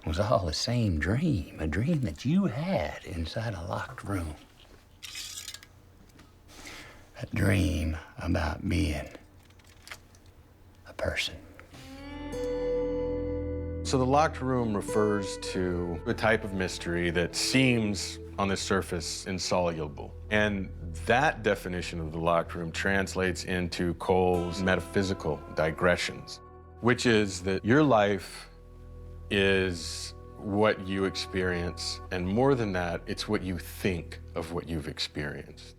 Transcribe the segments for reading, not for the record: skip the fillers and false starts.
was all the same dream, a dream that you had inside a locked room. A dream about being a person. So the locked room refers to a type of mystery that seems on the surface insoluble. And that definition of the locked room translates into Cole's metaphysical digressions, which is that your life is what you experience, and more than that, it's what you think of what you've experienced.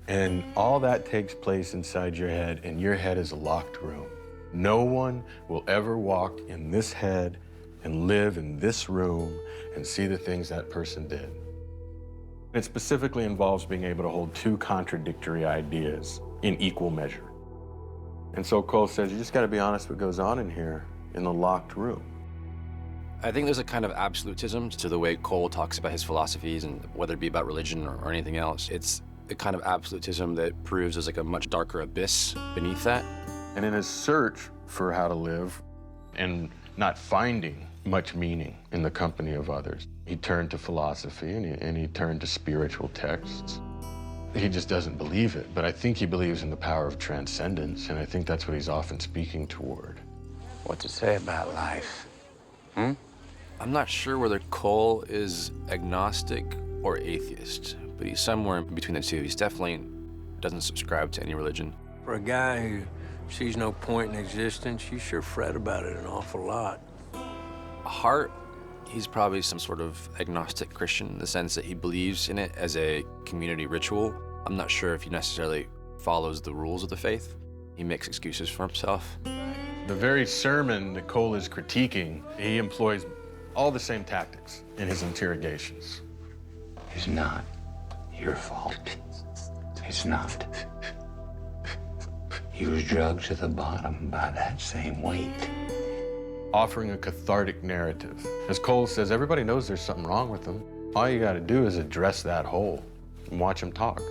And all that takes place inside your head, and your head is a locked room. No one will ever walk in this head and live in this room and see the things that person did. It specifically involves being able to hold two contradictory ideas in equal measure. And so Cole says, you just gotta be honest what goes on in here in the locked room. I think there's a kind of absolutism to the way Cole talks about his philosophies, and whether it be about religion or anything else. It's a kind of absolutism that proves there's like a much darker abyss beneath that. And in his search for how to live and not finding much meaning in the company of others, he turned to philosophy and he turned to spiritual texts. He just doesn't believe it, but I think he believes in the power of transcendence, and I think that's what he's often speaking toward. What's it say about life? I'm not sure whether Cole is agnostic or atheist, but he's somewhere in between the two. He's definitely doesn't subscribe to any religion. For a guy who sees no point in existence, you sure fret about it an awful lot. Heart, he's probably some sort of agnostic Christian in the sense that he believes in it as a community ritual. I'm not sure if he necessarily follows the rules of the faith. He makes excuses for himself. The very sermon that Cole is critiquing, he employs all the same tactics in his interrogations. It's not your fault. It's not. He was drugged to the bottom by that same weight. Offering a cathartic narrative. As Cole says, everybody knows there's something wrong with them. All you gotta do is address that hole and watch him talk.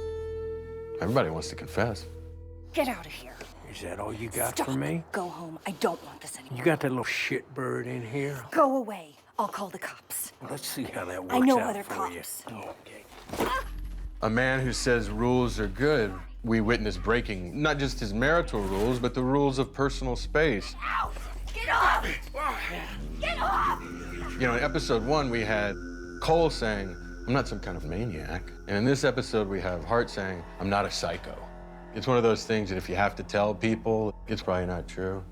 Everybody wants to confess. Get out of here. Is that all you got Stop. for me? Go home. I don't want this anymore. You got that little shitbird in here? Go away. I'll call the cops. Well, let's see how that works I know out other for you. cops. Okay. A man who says rules are good, we witness breaking not just his marital rules, but the rules of personal space. Ow! Get off! Get off! You know, in episode 1, we had Cole saying, I'm not some kind of maniac. And in this episode, we have Hart saying, I'm not a psycho. It's one of those things that if you have to tell people, it's probably not true.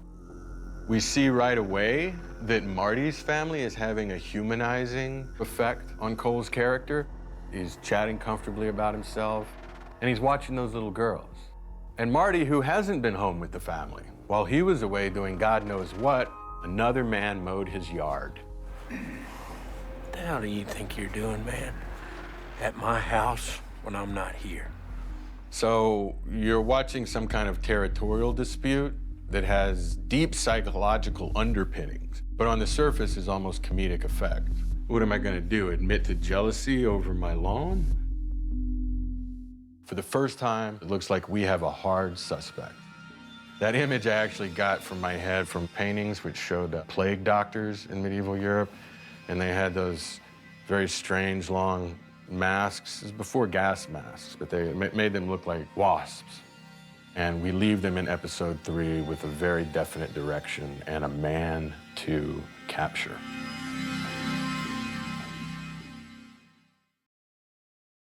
We see right away that Marty's family is having a humanizing effect on Cole's character. He's chatting comfortably about himself, and he's watching those little girls. And Marty, who hasn't been home with the family, while he was away doing God knows what, another man mowed his yard. What the hell do you think you're doing, man? At my house when I'm not here? So you're watching some kind of territorial dispute that has deep psychological underpinnings, but on the surface is almost comedic effect. What am I gonna do, admit to jealousy over my lawn? For the first time, it looks like we have a hard suspect. That image I actually got from my head from paintings which showed plague doctors in medieval Europe, and they had those very strange long masks. It was before gas masks, but they made them look like wasps. And we leave them in episode 3 with a very definite direction and a man to capture.